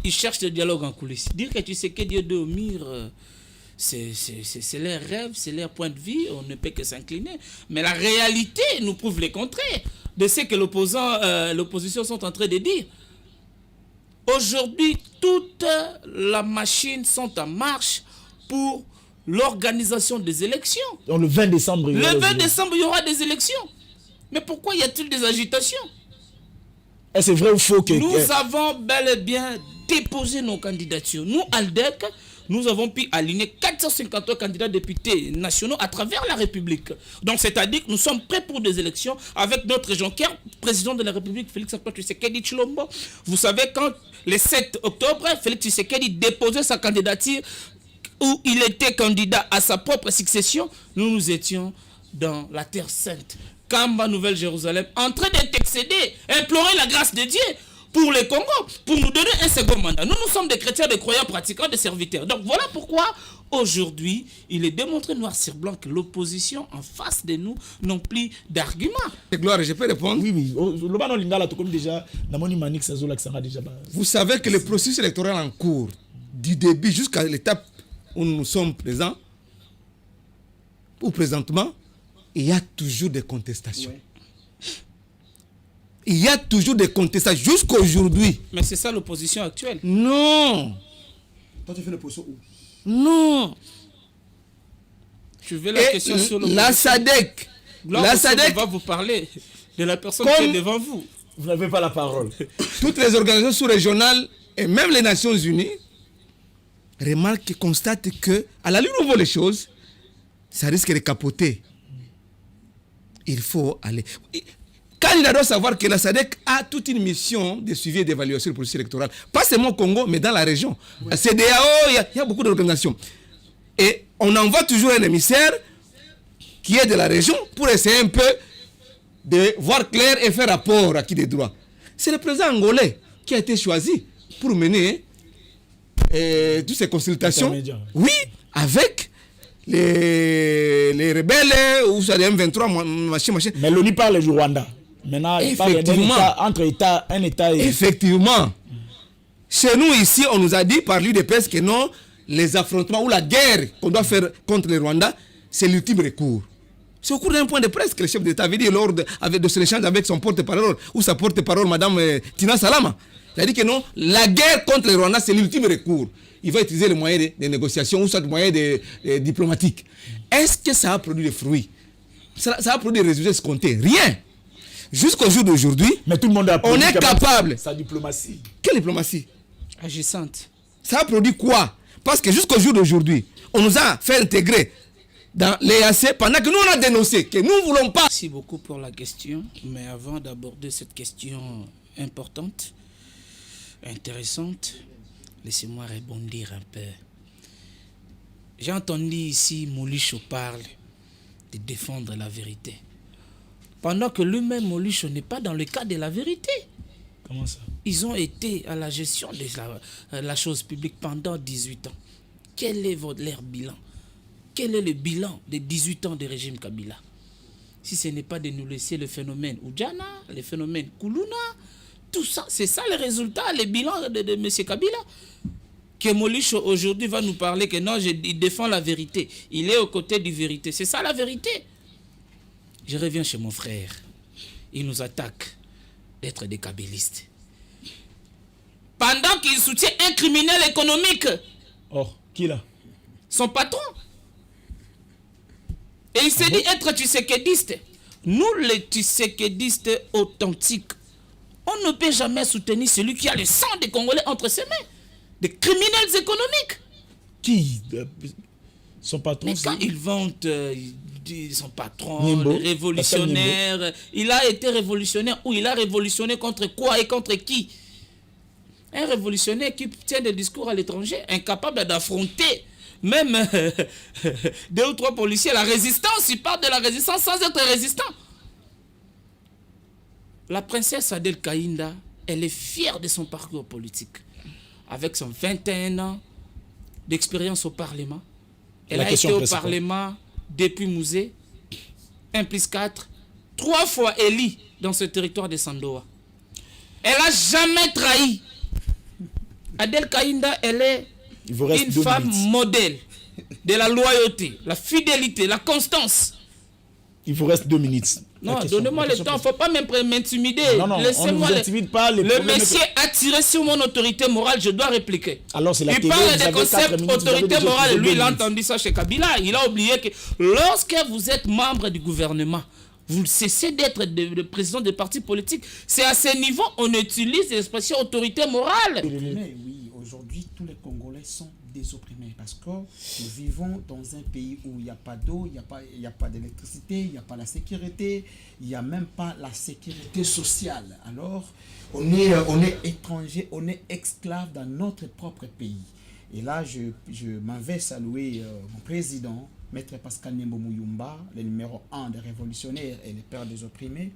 Ils cherchent le dialogue en coulisses. Dire que tu sais que Dieu de Mire, c'est leur rêve, c'est leur point de vue, on ne peut que s'incliner. Mais la réalité nous prouve le contraire de ce que l'opposition sont en train de dire. Aujourd'hui, toute la machine sont en marche pour l'organisation des élections. Donc le 20 décembre, il y aura des élections. Mais pourquoi y a-t-il des agitations? Est-ce vrai ou faux que... Nous avons bel et bien déposé nos candidatures. Nous, ALDEC, nous avons pu aligner 453 candidats députés nationaux à travers la République. Donc, c'est-à-dire que nous sommes prêts pour des élections avec notre Jonker, président de la République, Félix Antoine Tshisekedi Tshilombo. Vous savez, quand le 7 octobre, Félix Tshisekedi déposait sa candidature où il était candidat à sa propre succession, nous étions dans la Terre Sainte. Kamba, Nouvelle-Jérusalem, en train d'intercéder, implorer la grâce de Dieu pour le Congo, pour nous donner un second mandat. Nous sommes des chrétiens, des croyants, pratiquants, des serviteurs. Donc voilà pourquoi, aujourd'hui, il est démontré noir sur blanc que l'opposition en face de nous n'ont plus d'arguments. Gloire, je peux répondre? Oui. Vous savez que le processus électoral en cours, du début jusqu'à l'étape où nous sommes présents, ou présentement, il y a toujours des contestations. Ouais. Il y a toujours des contestations jusqu'à aujourd'hui. Mais c'est ça l'opposition actuelle. Non. Toi, tu fais l'opposition où? Non. Je vais la question sur l'opposition. La SADC. La SADC va vous parler de la personne qui est devant vous. Vous n'avez pas la parole. Toutes les organisations sous-régionales et même les Nations Unies remarquent et constatent que, à la lutte où on voit les choses, ça risque de capoter. Il faut aller. Candidat doit savoir que la SADC a toute une mission de suivi et d'évaluation du processus électoral. Pas seulement au Congo, mais dans la région. Ouais. CEDEAO, il y a beaucoup d'organisations. Et on envoie toujours un émissaire qui est de la région pour essayer un peu de voir clair et faire rapport à qui des droits. C'est le président angolais qui a été choisi pour mener toutes ces consultations. Oui, avec les rebelles ou ça des M23 machin. Mais l'ONU parle du Rwanda. Maintenant, il parle entre États, un État et... Effectivement. Chez nous ici, on nous a dit par l'UDPS que non, les affrontements ou la guerre qu'on doit faire contre le Rwanda, c'est l'ultime recours. C'est au cours d'un point de presse que le chef d'État avait dit lors de son échange avec son porte-parole ou sa porte-parole, Madame Tina Salama. Il a dit que non, la guerre contre le Rwanda, c'est l'ultime recours. Il va utiliser les moyens de négociation ou soit les moyens diplomatiques. Est-ce que ça a produit des fruits? Ça a produit des résultats escomptés? Rien. Jusqu'au jour d'aujourd'hui, mais tout le monde on est capable. Sa diplomatie. Quelle diplomatie? Agissante. Ça a produit quoi? Parce que jusqu'au jour d'aujourd'hui, on nous a fait intégrer dans l'EAC pendant que nous on a dénoncé que nous ne voulons pas. Merci beaucoup pour la question. Mais avant d'aborder cette question importante, intéressante, laissez-moi rebondir un peu. J'ai entendu ici Moulicho parle de défendre la vérité. Pendant que lui-même, Moulicho, n'est pas dans le cas de la vérité. Comment ça? Ils ont été à la gestion de la chose publique pendant 18 ans. Quel est leur bilan? Quel est le bilan des 18 ans de régime Kabila? Si ce n'est pas de nous laisser le phénomène Oudjana, le phénomène Koulouna, tout ça, c'est ça le résultat, le bilan de M. Kabila. Que Moulicho aujourd'hui va nous parler que non, il défend la vérité. Il est aux côtés du vérité. C'est ça la vérité. Je reviens chez mon frère. Il nous attaque d'être des kabylistes. Pendant qu'il soutient un criminel économique. Oh, qui là? Son patron. Et il s'est dit être tshisekédiste. Nous, les tshisekédistes authentiques, on ne peut jamais soutenir celui qui a le sang des Congolais entre ses mains. Des criminels économiques. Qui? Son patron? Mais quand il vante son patron, le révolutionnaire, il a été révolutionnaire ou il a révolutionné contre quoi et contre qui? Un révolutionnaire qui tient des discours à l'étranger, incapable d'affronter même 2 ou 3 policiers. La résistance, il parle de la résistance sans être résistant. La princesse Adel Kaïnda, elle est fière de son parcours politique. Avec son 21 ans d'expérience au Parlement. Elle a été au Parlement depuis Mouzé, 1+4, 3 fois élue dans ce territoire de Sandoa. Elle n'a jamais trahi Adel Kaïnda, elle est Il vous reste une 2 femme minutes. modèle de la loyauté, la fidélité, la constance. Il vous reste 2 minutes. Non, La question- donnez-moi la le question temps, il ne faut pas m'intimider. Non, non, on ne Laissez-moi vous intimide pas. Les le problèmes- monsieur a tiré sur mon autorité morale, je dois répliquer. Alors, c'est la Il télé, parle vous des avez 4 concepts minutes, vous avez autorité déjà morale. plus de Lui, 2 il a minutes. entendu ça chez Kabila. Il a oublié que lorsque vous êtes membre du gouvernement, vous cessez d'être le président des partis politiques. C'est à ce niveau qu'on utilise l'expression autorité morale. Mais oui, aujourd'hui, tous les Congolais sont désopprimés parce que nous vivons dans un pays où il n'y a pas d'eau, il n'y a pas d'électricité, il n'y a pas la sécurité, il n'y a même pas la sécurité sociale. Alors, on est étranger, on est esclave dans notre propre pays. Et là, je m'en vais saluer mon président, Maître Pascal Niembo Muyumba, le numéro 1 des révolutionnaires et le père des opprimés.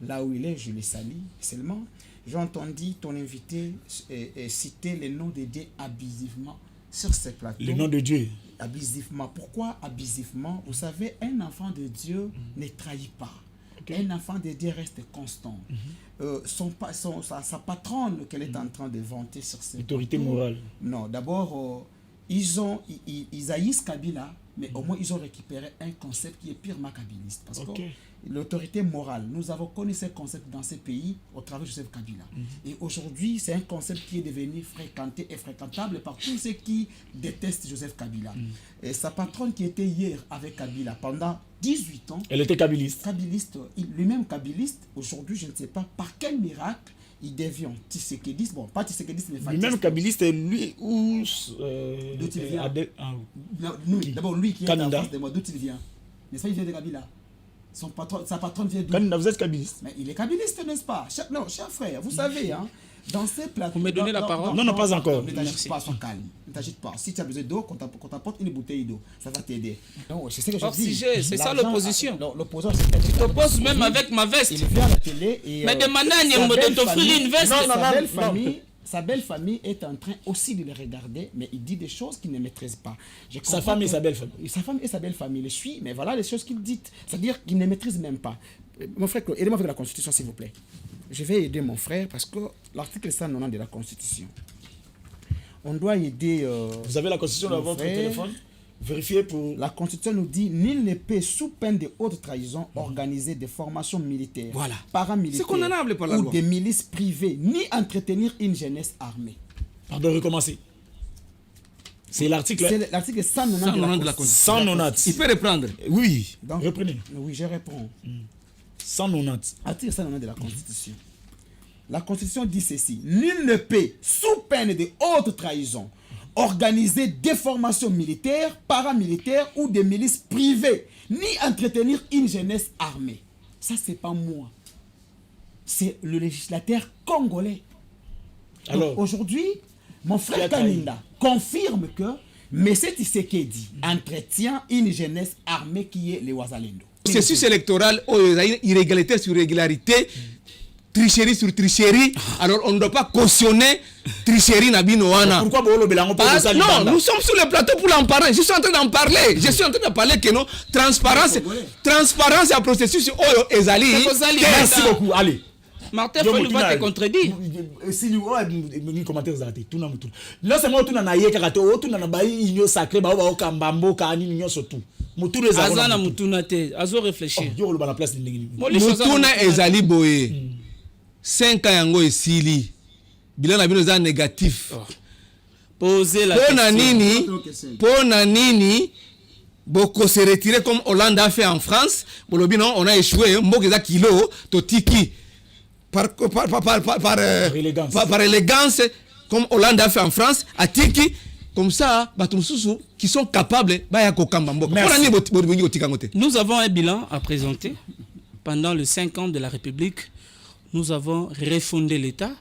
Là où il est, je le salue seulement. J'ai entendu ton invité citer les noms de Dieu abusivement sur ces plateaux. Le nom de Dieu. Abusivement. Pourquoi abusivement? Vous savez, un enfant de Dieu ne trahit pas. Un enfant de Dieu reste constant. Sa patronne qu'elle est en train de vanter sur ses Autorité plateaux, morale. non, d'abord, ils haïssent Kabila, mais au moins ils ont récupéré un concept qui est purement kabiliste. Parce que l'autorité morale, nous avons connu ce concept dans ces pays au travers de Joseph Kabila. Et aujourd'hui, c'est un concept qui est devenu fréquenté et fréquentable par tous ceux qui détestent Joseph Kabila. Et sa patronne qui était hier avec Kabila pendant 18 ans, Elle était kabiliste. kabiliste, lui-même kabiliste, aujourd'hui, je ne sais pas par quel miracle, il devient Tshisekedi, bon, pas Tshisekedi, mais Lui-même kabiliste, lui ou... D'où il vient? Qui? D'abord, lui qui est en Kanida. face de moi, d'où il vient? N'est-ce pas, il vient de Kabila. Sa patronne vient d'où? Kanida, vous êtes kabiliste. Mais il est kabiliste, n'est-ce pas? Non, cher frère, vous savez, hein, dans ces plateaux... Vous me donnez la parole? Non, pas encore. Ne t'agite pas, sois calme. Ne t'agite pas. Si tu as besoin d'eau, qu'on t'apporte une bouteille d'eau, ça va t'aider. Non, c'est ce que je Hors dis. sujet, c'est ça L'argent, l'opposition. L'opposant, c'est quelqu'un qui T'opposes même avec ma veste. il vient à la télé et... Mais demandez à Niembo de t'offrir une veste. Sa belle famille est en train aussi de le regarder, mais il dit des choses qu'il ne maîtrise pas. Sa femme et sa belle famille. Sa femme et sa belle famille le suivent, mais voilà les choses qu'il dit. C'est-à-dire qu'il ne maîtrise même pas. Mon frère, aidez-moi avec la Constitution, s'il vous plaît. Je vais aider mon frère parce que l'article 190 de la Constitution, on doit aider... Vous avez la Constitution dans votre téléphone? Vérifiez pour... La Constitution nous dit nul ne peut, sous peine de haute trahison, organiser des formations militaires, Voilà. paramilitaires C'est condamnable par la ou loi. des milices privées, ni entretenir une jeunesse armée. Pardon, recommencez. C'est l'article... C'est l'article 190 de la Constitution. 190. Il peut reprendre. Oui, Donc, reprenez. Oui, je réponds. 190. Article 190 de la Constitution. La Constitution dit ceci. Nul ne peut, sous peine de haute trahison, organiser des formations militaires, paramilitaires ou des milices privées, ni entretenir une jeunesse armée. Ça, c'est pas moi. C'est le législateur congolais. Alors, Aujourd'hui, mon Qui a frère trahi? Kaninda confirme que M. Tshisekedi entretient une jeunesse armée qui est les Ouazalendo. Processus électoral, irrégularité sur irrégularité, tricherie sur tricherie. Alors on ne doit pas cautionner tricherie Nabinoana. pourquoi Bolo Belango peut ça Non, nous sommes sur le plateau pour en parler. Je suis en train d'en parler. Je suis en train de parler que non, transparence et processus Oyo Ezali. Merci beaucoup. Allez. Martin Fayulu va te contredire. Si lui a commentaire zate tout na mutu. Là c'est moi tout na naye kaka to tout na ba inyo sacré ba ba okambambo ka ni nyo surtout. Mutu les Azana mutuna te, azo réfléchir. Yo lo ba na place ndingi. Mutuna Ezali boye. 5 ans yango esili. Bilan na bino za négatif. Poser la Pona nini Boko se retirer comme Hollande a fait en France. Bolobi non, on a échoué. Mboka za kilo totiki. Par élégance, comme Hollande a fait en France, à Tiki, comme ça, qui sont capables de... Nous avons un bilan à présenter. Pendant les 5 ans de la République, nous avons refondé l'État,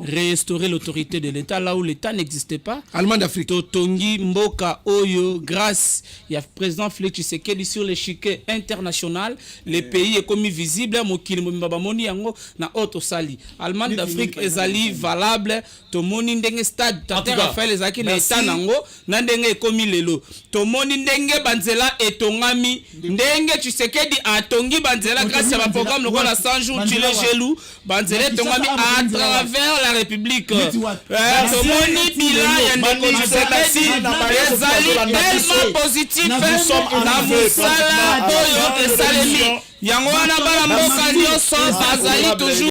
restauré l'autorité de l'État là où l'État n'existait pas. Allemand d'Afrique. Totongi, Mboka, Oyo, grâce, il y a le président Félix Tshisekedi sur l'échiquier international. Les pays est comme visible, Mokili Mbabamoni yango na auto sali. Allemand d'Afrique ezali valable. Tomoni ndenge stade Tata Raphaël ezaki na État nango, na ndenge ekomi lelo. Tomoni ndenge banzela etongami, ndenge Tshisekedi atongi banzela grâce à un programme lokola 100 jours tu les gelou, banzela etongami à travers travers la République. Merci. Tomoni bilan ya ndeko Tshisekedi ezali tellement positif na mosala oyo esalemi yango wana bana mboka nyonso bazali toujours